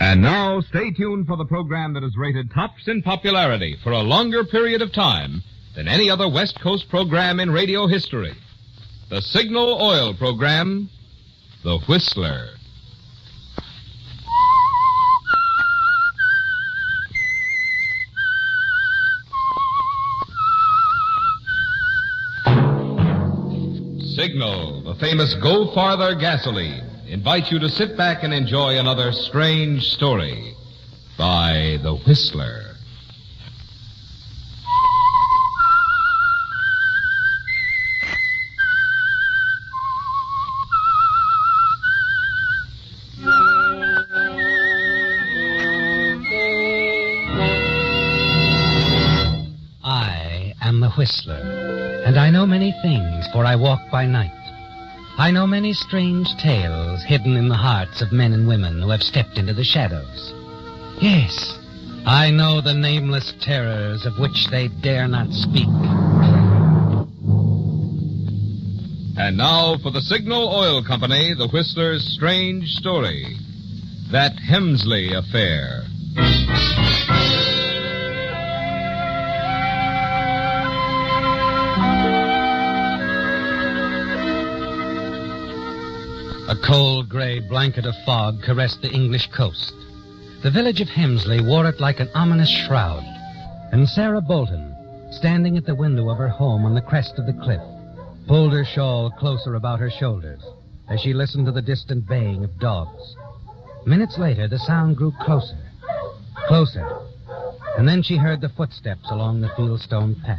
And now, stay tuned for the program that is rated tops in popularity for a longer period of time than any other West Coast program in radio history. The Signal Oil program, The Whistler. Signal, the famous Go Farther gasoline, invites you to sit back and enjoy another strange story by The Whistler. I am the Whistler, and I know many things, for I walk by night. I know many strange tales hidden in the hearts of men and women who have stepped into the shadows. Yes, I know the nameless terrors of which they dare not speak. And now for the Signal Oil Company, the Whistler's strange story, that Hemsley affair. A cold gray blanket of fog caressed the English coast. The village of Hemsley wore it like an ominous shroud. And Sarah Bolton, standing at the window of her home on the crest of the cliff, pulled her shawl closer about her shoulders as she listened to the distant baying of dogs. Minutes later, the sound grew closer, and then she heard the footsteps along the fieldstone path.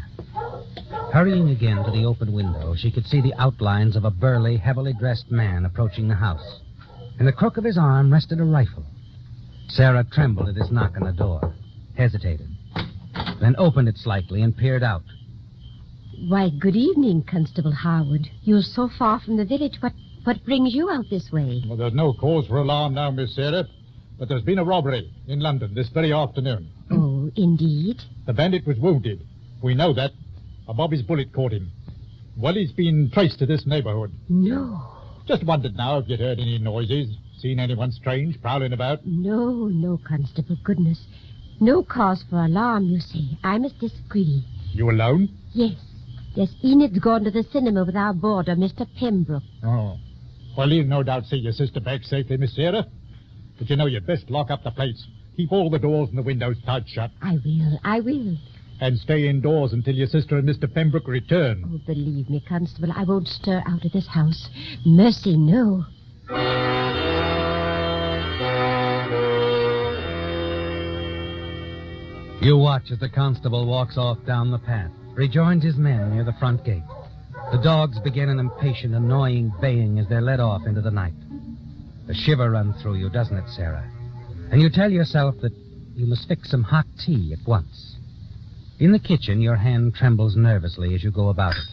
Hurrying again to the open window, she could see the outlines of a burly, heavily dressed man approaching the house. In the crook of his arm rested a rifle. Sarah trembled at his knock on the door, hesitated, then opened it slightly and peered out. Why, good evening, Constable Harwood. You're so far from the village. What brings you out this way? Well, there's no cause for alarm now, Miss Sarah. But there's been a robbery in London this very afternoon. Oh, indeed? The bandit was wounded. We know that. A Bobby's bullet caught him. Well, he's been traced to this neighborhood. No. Just wondered now if you'd heard any noises, seen anyone strange prowling about. No, Constable. Goodness. No cause for alarm, you see. I must disagree. You alone? Yes, Enid's gone to the cinema with our boarder, Mr. Pembroke. Oh. Well, he'll no doubt see your sister back safely, Miss Sarah. But you know you'd best lock up the place. Keep all the doors and the windows tight shut. I will. And stay indoors until your sister and Mr. Pembroke return. Oh, believe me, Constable, I won't stir out of this house. Mercy, no. You watch as the constable walks off down the path, rejoins his men near the front gate. The dogs begin an impatient, annoying baying as they're led off into the night. A shiver runs through you, doesn't it, Sarah? And you tell yourself that you must fix some hot tea at once. In the kitchen, your hand trembles nervously as you go about it.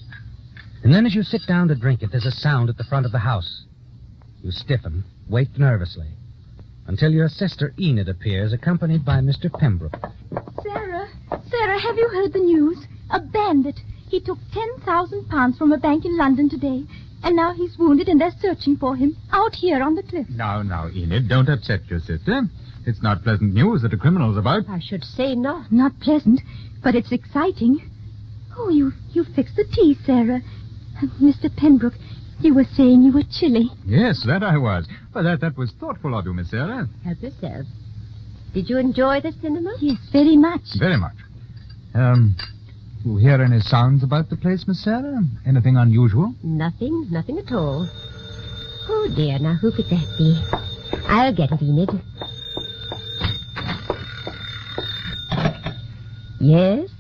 And then as you sit down to drink it, there's a sound at the front of the house. You stiffen, wait nervously, until your sister Enid appears, accompanied by Mr. Pembroke. Sarah, have you heard the news? A bandit. He took £10,000 from a bank in London today, and now he's wounded and they're searching for him out here on the cliff. Now, Enid, don't upset your sister. It's not pleasant news that a criminal's about. I should say not. Not pleasant, but it's exciting. Oh, you fixed the tea, Sarah. Mr. Pembroke, you were saying you were chilly. Yes, that I was. But that was thoughtful of you, Miss Sarah. Help yourself. Did you enjoy the cinema? Yes, very much. Very much. You hear any sounds about the place, Miss Sarah? Anything unusual? Nothing at all. Oh, dear, now who could that be? I'll get it, Enid. Yes?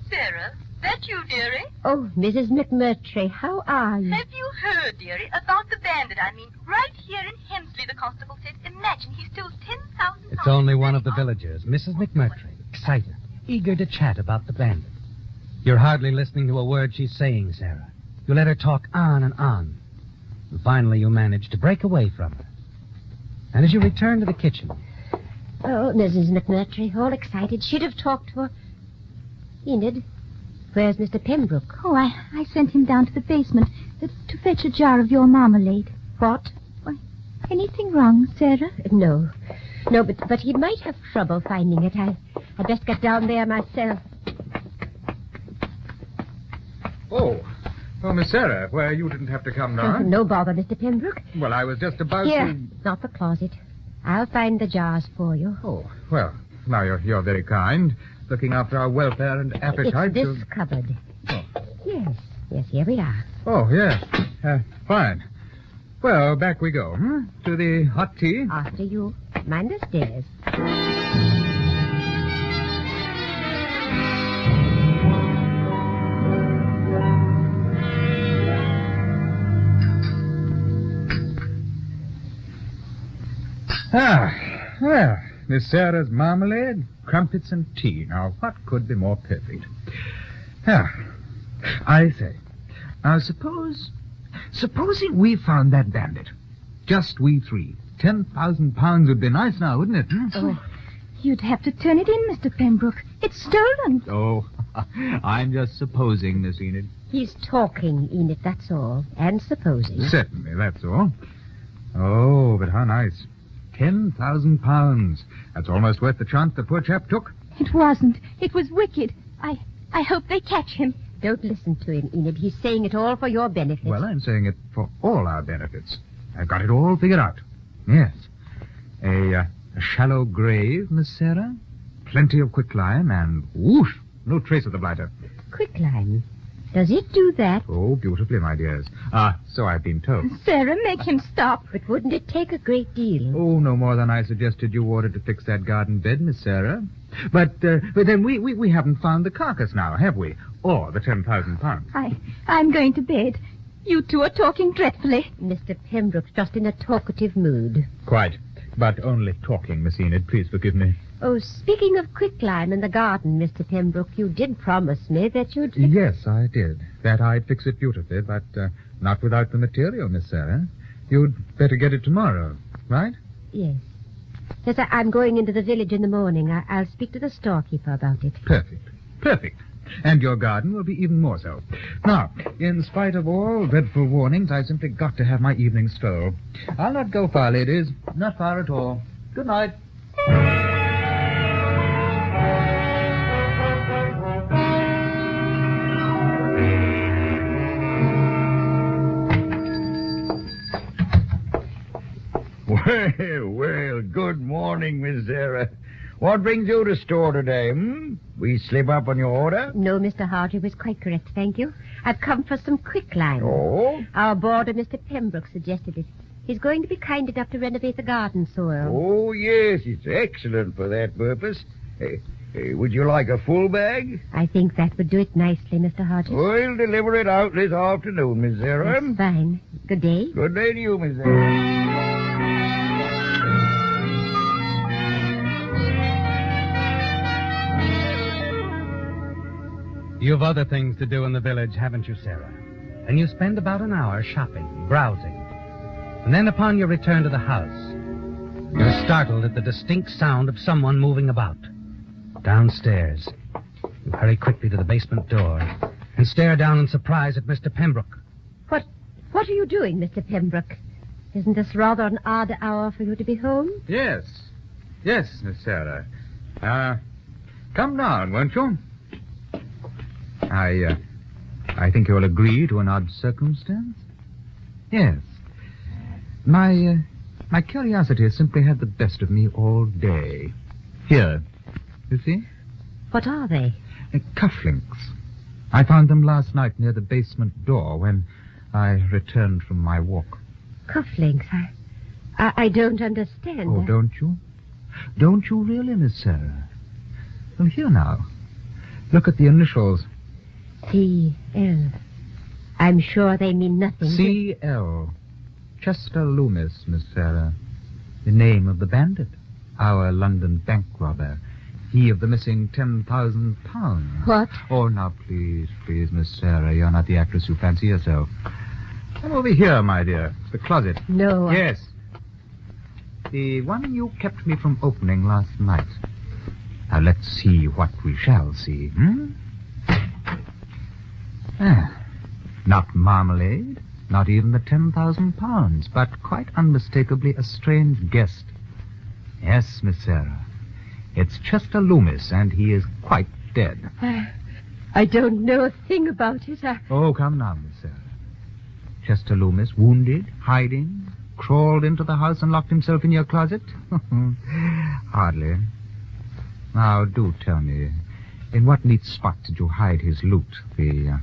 Sarah, that you, dearie? Oh, Mrs. McMurtry, how are you? Have you heard, dearie, about the bandit? Right here in Hemsley, the constable said. Imagine he stole £10,000. It's only one of the villagers, Mrs. McMurtry, excited, eager to chat about the bandit. You're hardly listening to a word she's saying, Sarah. You let her talk on and on. And finally you manage to break away from her. And as you return to the kitchen... Oh, Mrs. McMurtry, all excited. She'd have talked to her. Enid, where's Mr. Pembroke? Oh, I sent him down to the basement to fetch a jar of your marmalade. What? Why, anything wrong, Sarah? No. No, but he might have trouble finding it. I'd best get down there myself. Oh, Miss Sarah, well, you didn't have to come down. No bother, Mr. Pembroke. Well, I was just about Here, to... not the closet. I'll find the jars for you. Oh, well, now you're very kind. Looking after our welfare and appetite. It's this cupboard. Oh. Yes, here we are. Oh, yes. Fine. Well, back we go, to the hot tea. After you. Mind the stairs. Well, Miss Sarah's marmalade, crumpets, and tea. Now, what could be more perfect? I say, now supposing we found that bandit. Just we three. 10,000 pounds would be nice now, wouldn't it? Oh, you'd have to turn it in, Mr. Pembroke. It's stolen. Oh, I'm just supposing, Miss Enid. He's talking, Enid, that's all. And supposing. Certainly, that's all. Oh, but how nice. 10,000 pounds. That's almost worth the chance the poor chap took. It wasn't. It was wicked. I hope they catch him. Don't listen to him, Enid. He's saying it all for your benefit. Well, I'm saying it for all our benefits. I've got it all figured out. Yes. A shallow grave, Miss Sarah. Plenty of quicklime and whoosh, no trace of the blighter. Quicklime? Does it do that? Oh, beautifully, my dears. So I've been told. Sarah, make him stop. But wouldn't it take a great deal? Oh, no more than I suggested you ordered to fix that garden bed, Miss Sarah. But then we haven't found the carcass now, have we? Or the 10,000 pounds. I'm going to bed. You two are talking dreadfully. Mr. Pembroke's just in a talkative mood. Quite. But only talking, Miss Enid. Please forgive me. Oh, speaking of quicklime in the garden, Mr. Pembroke, you did promise me that you'd... Yes, I did. That I'd fix it beautifully, but not without the material, Miss Sarah. You'd better get it tomorrow, right? Yes. Yes, I'm going into the village in the morning. I'll speak to the storekeeper about it. Perfect. And your garden will be even more so. Now, in spite of all dreadful warnings, I've simply got to have my evening stroll. I'll not go far, ladies. Not far at all. Good night. Well, good morning, Miss Sarah. What brings you to store today, We slip up on your order? No, Mr. Hardy was quite correct, thank you. I've come for some quicklime. Oh? Our boarder, Mr. Pembroke, suggested it. He's going to be kind enough to renovate the garden soil. Oh, yes, it's excellent for that purpose. Would you like a full bag? I think that would do it nicely, Mr. Hodges. We'll deliver it out this afternoon, Miss Sarah. That's fine. Good day. Good day to you, Miss Sarah. You've other things to do in the village, haven't you, Sarah? And you spend about an hour shopping, browsing. And then upon your return to the house, you're startled at the distinct sound of someone moving about. Downstairs, you hurry quickly to the basement door and stare down in surprise at Mr. Pembroke. What are you doing, Mr. Pembroke? Isn't this rather an odd hour for you to be home? Yes, Miss Sarah. Come down, won't you? I think you'll agree to an odd circumstance. Yes. My curiosity has simply had the best of me all day. Here, you see? What are they? Cufflinks. I found them last night near the basement door when I returned from my walk. Cufflinks? I don't understand. Oh, don't you? Don't you really, Miss Sarah? Well, here now. Look at the initials. C.L. I'm sure they mean nothing. C.L. Chester Loomis, Miss Sarah. The name of the bandit. Our London bank robber. He of the missing 10,000 pounds. What? Oh, now, please, Miss Sarah. You're not the actress you fancy yourself. Come over here, my dear. The closet. No. Yes. The one you kept me from opening last night. Now, let's see what we shall see, Not marmalade, not even the 10,000 pounds, but quite unmistakably a strange guest. Yes, Miss Sarah. It's Chester Loomis, and he is quite dead. I don't know a thing about it. Oh, come now, Miss Sarah. Chester Loomis, wounded, hiding, crawled into the house and locked himself in your closet? Hardly. Now, do tell me, in what neat spot did you hide his loot, the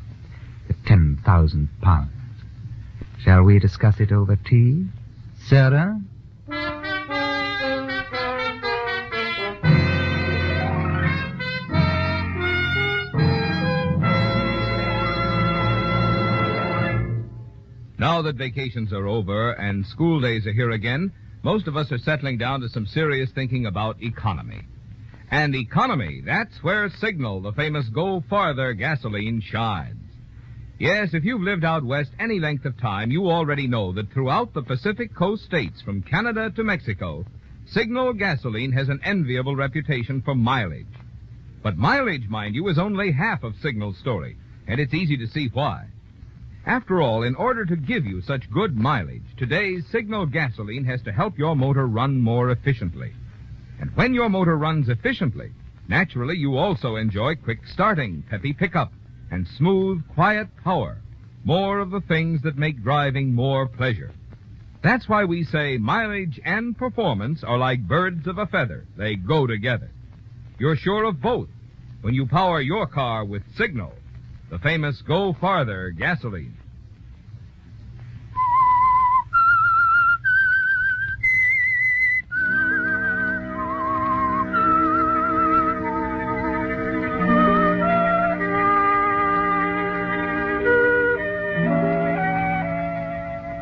10,000 pounds? Shall we discuss it over tea? Sarah? Now that vacations are over and school days are here again, most of us are settling down to some serious thinking about economy. And economy, that's where Signal, the famous Go Farther gasoline, shines. Yes, if you've lived out west any length of time, you already know that throughout the Pacific Coast states, from Canada to Mexico, Signal gasoline has an enviable reputation for mileage. But mileage, mind you, is only half of Signal's story, and it's easy to see why. After all, in order to give you such good mileage, today's Signal gasoline has to help your motor run more efficiently. And when your motor runs efficiently, naturally you also enjoy quick starting, peppy pickup, and smooth, quiet power. More of the things that make driving more pleasure. That's why we say mileage and performance are like birds of a feather. They go together. You're sure of both when you power your car with Signal, the famous Go Farther gasoline.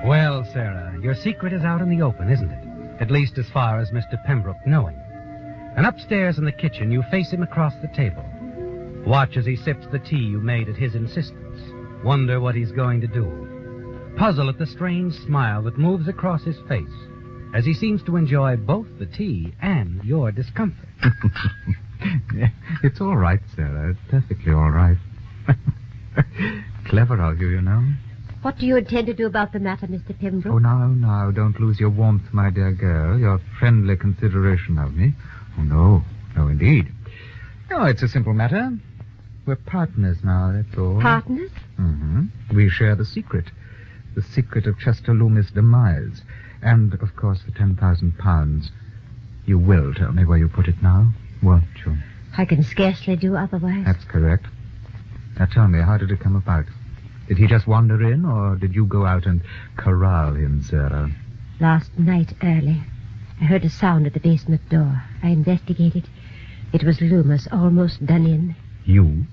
Well, Sarah, your secret is out in the open, isn't it? At least as far as Mr. Pembroke knowing. And upstairs in the kitchen, you face him across the table. Watch as he sips the tea you made at his insistence. Wonder what he's going to do. Puzzle at the strange smile that moves across his face as he seems to enjoy both the tea and your discomfort. It's all right, Sarah. It's perfectly all right. Clever of you, you know. What do you intend to do about the matter, Mr. Pembroke? Oh, now, don't lose your warmth, my dear girl, your friendly consideration of me. Oh, no, indeed. No, it's a simple matter. We're partners now, that's all. Partners? Mm-hmm. We share the secret of Chester Loomis' demise. And, of course, the 10,000 pounds. You will tell me where you put it now, won't you? I can scarcely do otherwise. That's correct. Now tell me, how did it come about? Did he just wander in, or did you go out and corral him, Sarah? Last night early, I heard a sound at the basement door. I investigated. It was Loomis, almost done in. You?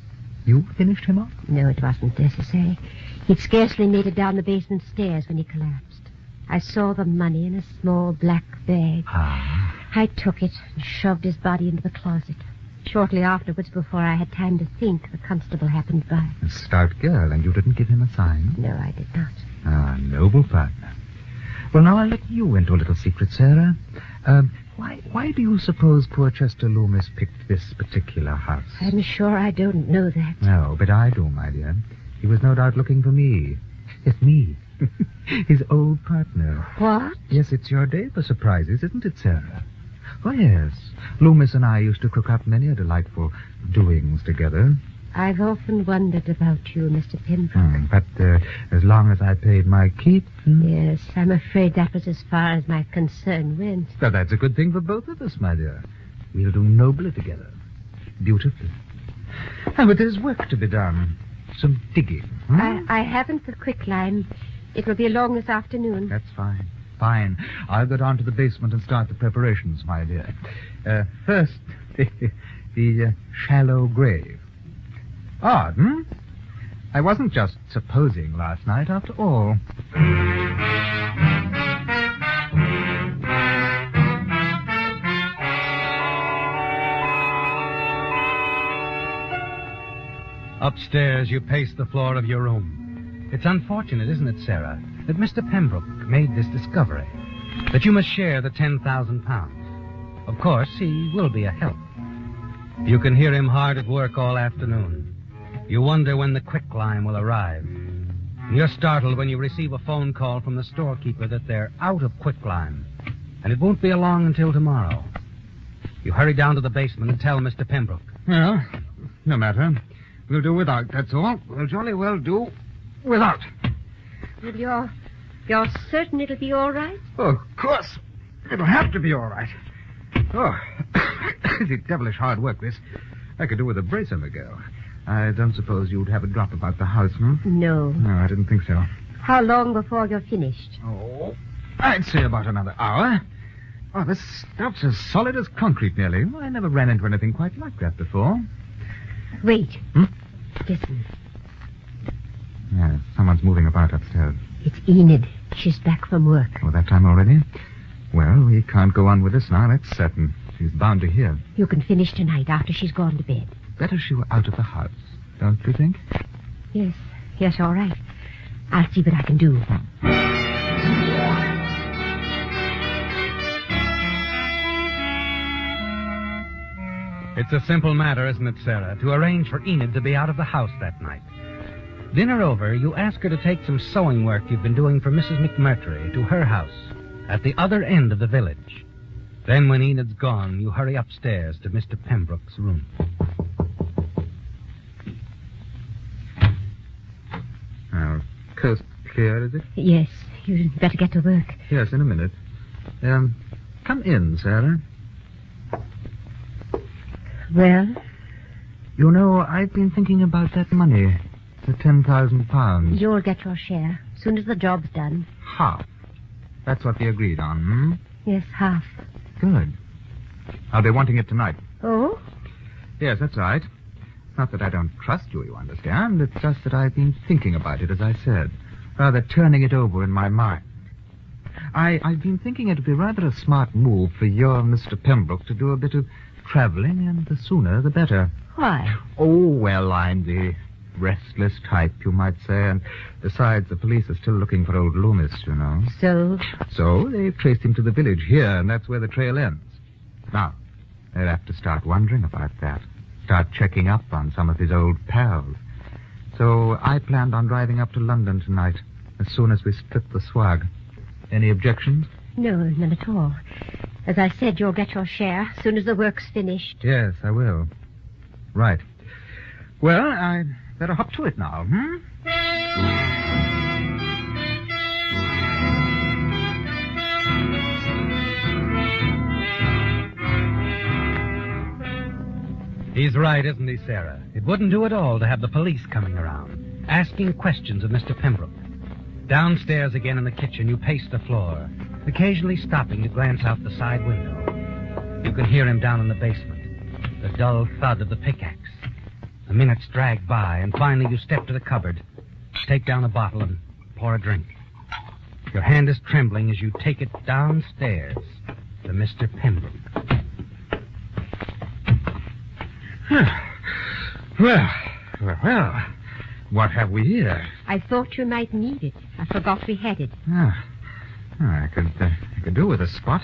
You finished him off? No, it wasn't necessary. He'd scarcely made it down the basement stairs when he collapsed. I saw the money in a small black bag. Ah. I took it and shoved his body into the closet. Shortly afterwards, before I had time to think, the constable happened by. A stout girl, and you didn't give him a sign? No, I did not. Ah, noble partner. Well, now I'll let you into a little secret, Sarah. Why do you suppose poor Chester Loomis picked this particular house? I'm sure I don't know that. No, but I do, my dear. He was no doubt looking for me. Yes, me. His old partner. What? Yes, it's your day for surprises, isn't it, Sarah? Oh, yes. Loomis and I used to cook up many a delightful doings together. I've often wondered about you, Mr. Pembroke. But as long as I paid my keep... Yes, I'm afraid that was as far as my concern went. Well, that's a good thing for both of us, my dear. We'll do nobly together. Beautifully. But there's work to be done. Some digging. I haven't the quicklime. It will be along this afternoon. That's fine. Fine. I'll go down to the basement and start the preparations, my dear. First, the shallow grave. Odd, I wasn't just supposing last night, after all. Upstairs, you pace the floor of your room. It's unfortunate, isn't it, Sarah, that Mr. Pembroke made this discovery, that you must share the 10,000 pounds. Of course, he will be a help. You can hear him hard at work all afternoon. You wonder when the quicklime will arrive. You're startled when you receive a phone call from the storekeeper that they're out of quicklime, and it won't be long until tomorrow. You hurry down to the basement and tell Mr. Pembroke. Well, no matter. We'll do without, that's all. We'll jolly well do without. Well, you're certain it'll be all right? Oh, of course. It'll have to be all right. Oh, it's devilish hard work, this. I could do with a brace of a girl. I don't suppose you'd have a drop about the house, hmm? No. No, I didn't think so. How long before you're finished? Oh, I'd say about another hour. Oh, this stuff's as solid as concrete, nearly. I never ran into anything quite like that before. Wait. Hmm? Listen. Yeah, someone's moving about upstairs. It's Enid. She's back from work. Oh, that time already? Well, we can't go on with this now, that's certain. She's bound to hear. You can finish tonight after she's gone to bed. Better she were out of the house, don't you think? Yes. Yes, all right. I'll see what I can do. It's a simple matter, isn't it, Sarah, to arrange for Enid to be out of the house that night. Dinner over, you ask her to take some sewing work you've been doing for Mrs. McMurtry to her house at the other end of the village. Then when Enid's gone, you hurry upstairs to Mr. Pembroke's room. Coast clear, is it? Yes. You'd better get to work. Yes, in a minute. Come in, Sarah. Well? You know, I've been thinking about that money. The £10,000. You'll get your share. As soon as the job's done. Half. That's what we agreed on, hmm? Yes, half. Good. I'll be wanting it tonight. Oh? Yes, that's right. Not that I don't trust you, you understand. It's just that I've been thinking about it, as I said. Rather turning it over in my mind. I've been thinking it'd be rather a smart move for your Mr. Pembroke to do a bit of traveling, and the sooner the better. Why? Oh, well, I'm the restless type, you might say, and besides, the police are still looking for old Loomis, you know. So they've traced him to the village here, and that's where the trail ends. Now, they'll have to start wondering about that. Start checking up on some of his old pals. So I planned on driving up to London tonight, as soon as we split the swag. Any objections? No, none at all. As I said, you'll get your share as soon as the work's finished. Yes, I will. Right. Well, I'd better hop to it now, hmm? He's right, isn't he, Sarah? It wouldn't do at all to have the police coming around, asking questions of Mr. Pembroke. Downstairs again in the kitchen, you pace the floor, occasionally stopping to glance out the side window. You can hear him down in the basement, the dull thud of the pickaxe. The minutes drag by, and finally you step to the cupboard, take down a bottle, and pour a drink. Your hand is trembling as you take it downstairs to Mr. Pembroke. Well, what have we here? I thought you might need it. I forgot we had it. I could do with a spot.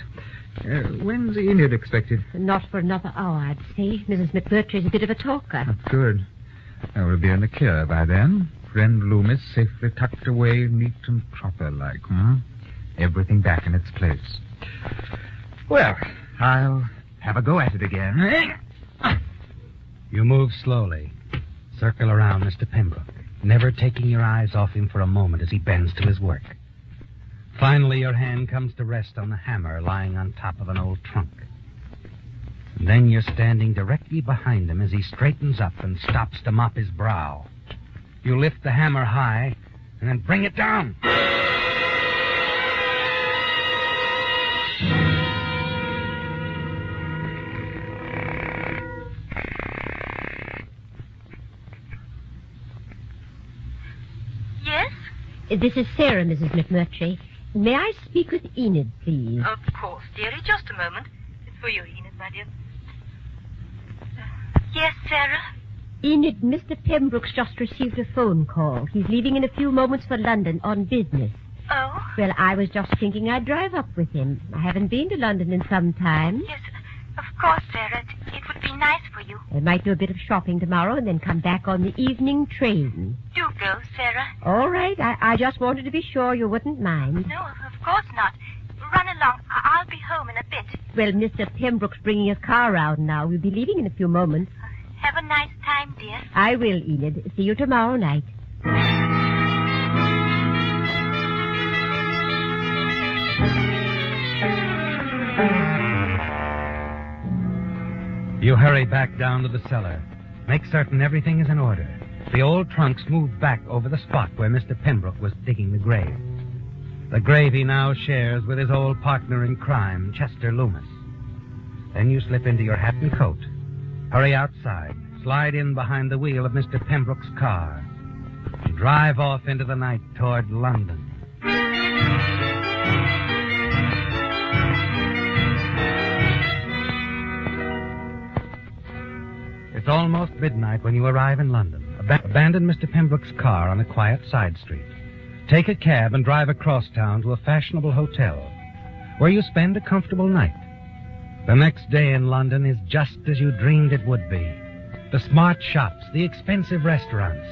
When's Enid expected? Not for another hour, I'd say. Mrs. McMurtry's a bit of a talker. That's good. We'll be in the clear by then. Friend Loomis safely tucked away, neat and proper like, hmm? Everything back in its place. Well, I'll have a go at it again. You move slowly, circle around Mr. Pembroke, never taking your eyes off him for a moment as he bends to his work. Finally, your hand comes to rest on the hammer lying on top of an old trunk. And then you're standing directly behind him as he straightens up and stops to mop his brow. You lift the hammer high and then bring it down. Yes? This is Sarah, Mrs. McMurtry. May I speak with Enid, please? Of course, dearie. Just a moment. It's for you, Enid, my dear. Yes, Sarah? Enid, Mr. Pembroke's just received a phone call. He's leaving in a few moments for London on business. Oh? Well, I was just thinking I'd drive up with him. I haven't been to London in some time. Yes, of course, Sarah. It would be nice for you. I might do a bit of shopping tomorrow and then come back on the evening train. Do go, Sarah. All right. I just wanted to be sure you wouldn't mind. No, of course not. Run along. I'll be home in a bit. Well, Mr. Pembroke's bringing his car round now. We'll be leaving in a few moments. Have a nice time, dear. I will, Enid. See you tomorrow night. You hurry back down to the cellar. Make certain everything is in order. The old trunks move back over the spot where Mr. Pembroke was digging the grave. The grave he now shares with his old partner in crime, Chester Loomis. Then you slip into your hat and coat. Hurry outside. Slide in behind the wheel of Mr. Pembroke's car. And drive off into the night toward London. It's almost midnight when you arrive in London. Abandon Mr. Pembroke's car on a quiet side street. Take a cab and drive across town to a fashionable hotel, where you spend a comfortable night. The next day in London is just as you dreamed it would be. The smart shops, the expensive restaurants,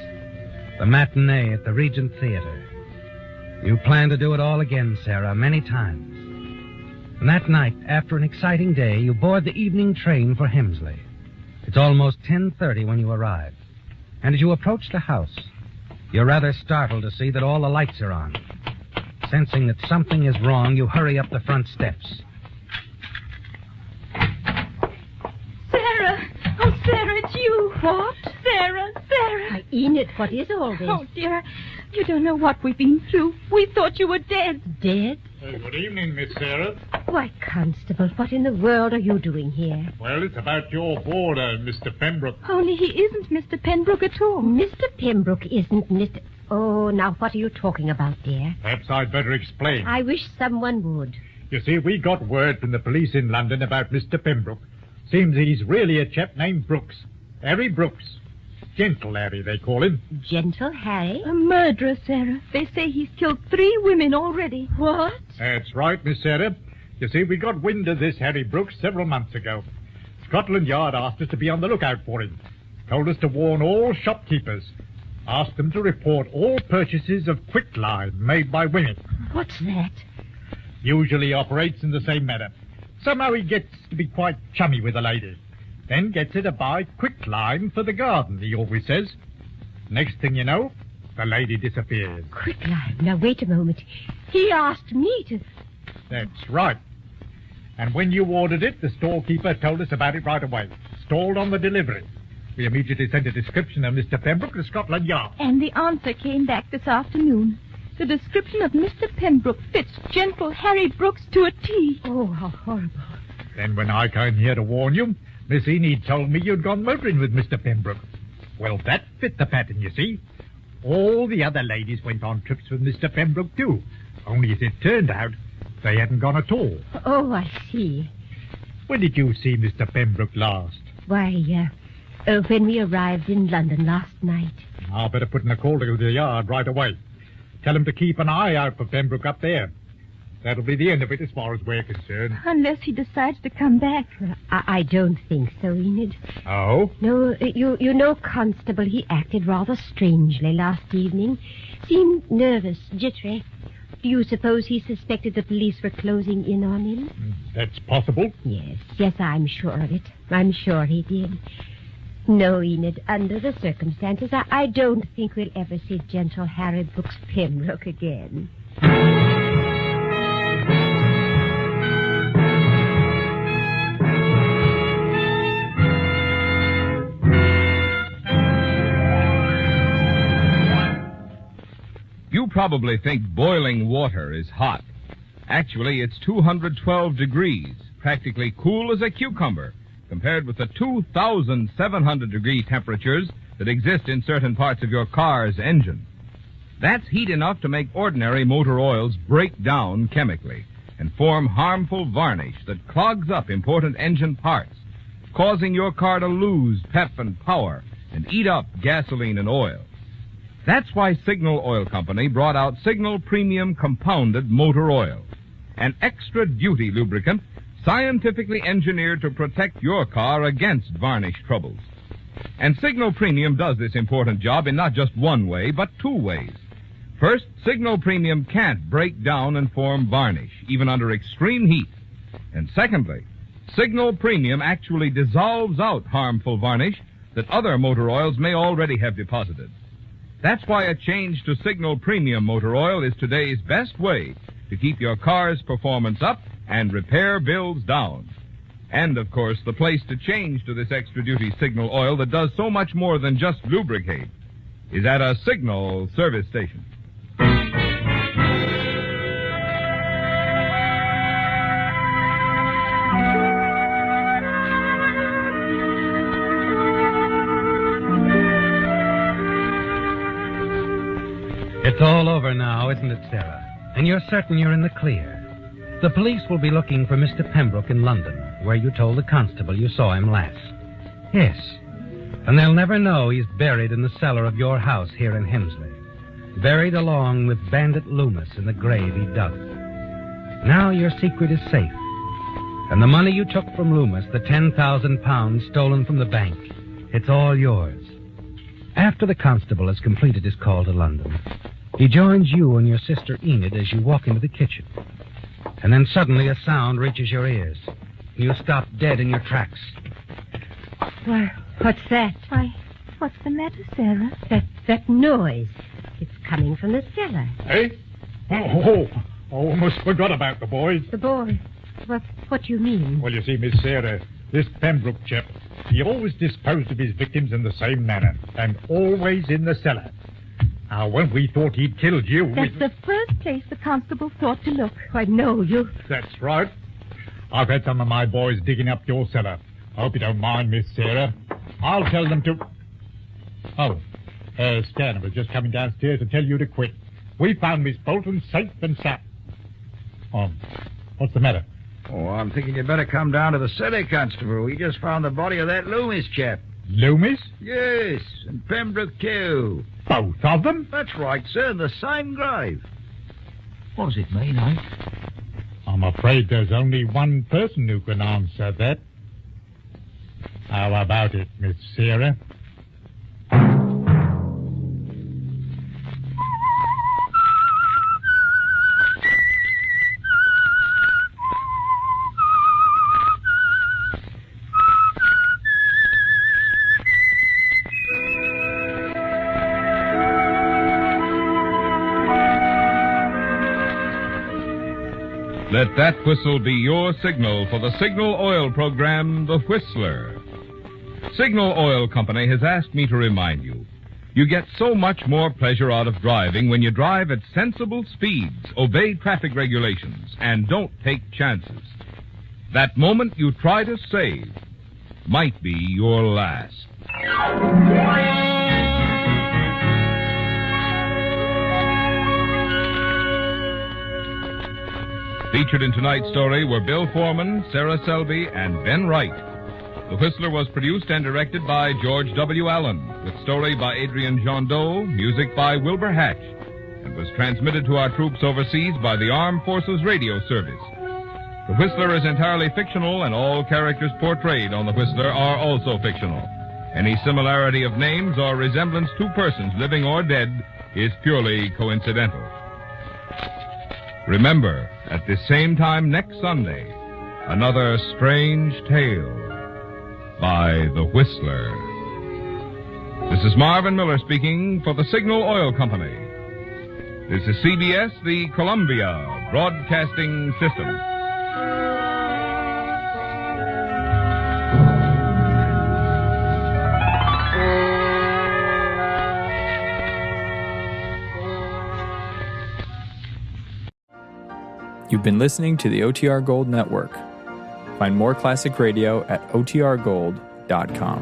the matinee at the Regent Theater. You plan to do it all again, Sarah, many times. And that night, after an exciting day, you board the evening train for Hemsley. It's almost 10:30 when you arrive. And as you approach the house, you're rather startled to see that all the lights are on. Sensing that something is wrong, you hurry up the front steps. Sarah! Oh, Sarah, it's you. What? Sarah! Why, Enid, what is all this? Oh, dear. You don't know what we've been through. We thought you were dead. Dead? Good evening, Miss Sarah. Why, Constable, what in the world are you doing here? Well, it's about your boarder, Mr. Pembroke. Only he isn't Mr. Pembroke at all. Mr. Pembroke isn't Mr... Oh, now what are you talking about, dear? Perhaps I'd better explain. I wish someone would. You see, we got word from the police in London about Mr. Pembroke. Seems he's really a chap named Brooks. Harry Brooks. Gentle Harry, they call him. Gentle Harry? A murderer, Sarah. They say he's killed 3 women already. What? That's right, Miss Sarah. You see, we got wind of this Harry Brooks several months ago. Scotland Yard asked us to be on the lookout for him. Told us to warn all shopkeepers. Asked them to report all purchases of quicklime made by women. What's that? Usually operates in the same manner. Somehow he gets to be quite chummy with a lady. Then gets her to buy quicklime for the garden, he always says. Next thing you know, the lady disappears. Quicklime. Now, wait a moment. He asked me to... That's right. And when you ordered it, the storekeeper told us about it right away. Stalled on the delivery. We immediately sent a description of Mr. Pembroke to Scotland Yard. And the answer came back this afternoon. The description of Mr. Pembroke fits gentle Harry Brooks to a T. Oh, how horrible. Then when I came here to warn you, Miss Enid told me you'd gone motoring with Mr. Pembroke. Well, that fit the pattern, you see. All the other ladies went on trips with Mr. Pembroke, too. Only as it turned out, they hadn't gone at all. Oh, I see. When did you see Mr. Pembroke last? Why, when we arrived in London last night. I'll better put in a call to the yard right away. Tell him to keep an eye out for Pembroke up there. That'll be the end of it as far as we're concerned. Unless he decides to come back. I don't think so, Enid. Oh? No, you know, Constable, he acted rather strangely last evening. Seemed nervous, jittery. Do you suppose he suspected the police were closing in on him? That's possible. Yes, I'm sure of it. I'm sure he did. No, Enid, under the circumstances, I don't think we'll ever see gentle Harry Brooks Pembroke again. You probably think boiling water is hot. Actually, it's 212 degrees, practically cool as a cucumber, compared with the 2,700-degree temperatures that exist in certain parts of your car's engine. That's heat enough to make ordinary motor oils break down chemically and form harmful varnish that clogs up important engine parts, causing your car to lose pep and power and eat up gasoline and oil. That's why Signal Oil Company brought out Signal Premium Compounded Motor Oil, an extra-duty lubricant scientifically engineered to protect your car against varnish troubles. And Signal Premium does this important job in not just one way, but 2 ways. First, Signal Premium can't break down and form varnish, even under extreme heat. And secondly, Signal Premium actually dissolves out harmful varnish that other motor oils may already have deposited. That's why a change to Signal Premium motor oil is today's best way to keep your car's performance up and repair bills down. And, of course, the place to change to this extra-duty Signal oil that does so much more than just lubricate is at a Signal service station. It's all over now, isn't it, Sarah? And you're certain you're in the clear. The police will be looking for Mr. Pembroke in London, where you told the constable you saw him last. Yes. And they'll never know he's buried in the cellar of your house here in Hemsley. Buried along with Bandit Loomis in the grave he dug. Now your secret is safe. And the money you took from Loomis, the £10,000 stolen from the bank, it's all yours. After the constable has completed his call to London, he joins you and your sister Enid as you walk into the kitchen. And then suddenly a sound reaches your ears. You stop dead in your tracks. Why, what's that? Why, what's the matter, Sarah? That noise. It's coming from the cellar. Eh? Oh, almost forgot about the boys. The boy. What do you mean? Well, you see, Miss Sarah, this Pembroke chap, he always disposed of his victims in the same manner, and always in the cellar. Now, when we thought he'd killed you... That's the first place the constable thought to look. I know you. That's right. I've had some of my boys digging up your cellar. I hope you don't mind, Miss Sarah. I'll tell them to... Oh, Stanner was just coming downstairs to tell you to quit. We found Miss Bolton safe and sound. Oh, what's the matter? Oh, I'm thinking you'd better come down to the cellar, Constable. We just found the body of that Loomis chap. Loomis? Yes, and Pembroke, too. Both of them? That's right, sir, in the same grave. What does it mean, eh? I'm afraid there's only one person who can answer that. How about it, Miss Sarah? Let that whistle be your signal for the Signal Oil program, The Whistler. Signal Oil Company has asked me to remind you, you get so much more pleasure out of driving when you drive at sensible speeds, obey traffic regulations, and don't take chances. That moment you try to save might be your last. Featured in tonight's story were Bill Foreman, Sarah Selby, and Ben Wright. The Whistler was produced and directed by George W. Allen, with story by Adrian Jondeau, music by Wilbur Hatch, and was transmitted to our troops overseas by the Armed Forces Radio Service. The Whistler is entirely fictional, and all characters portrayed on The Whistler are also fictional. Any similarity of names or resemblance to persons living or dead is purely coincidental. Remember, at the same time next Sunday, another strange tale by The Whistler. This is Marvin Miller speaking for the Signal Oil Company. This is CBS, the Columbia Broadcasting System. You've been listening to the OTR Gold Network. Find more classic radio at otrgold.com.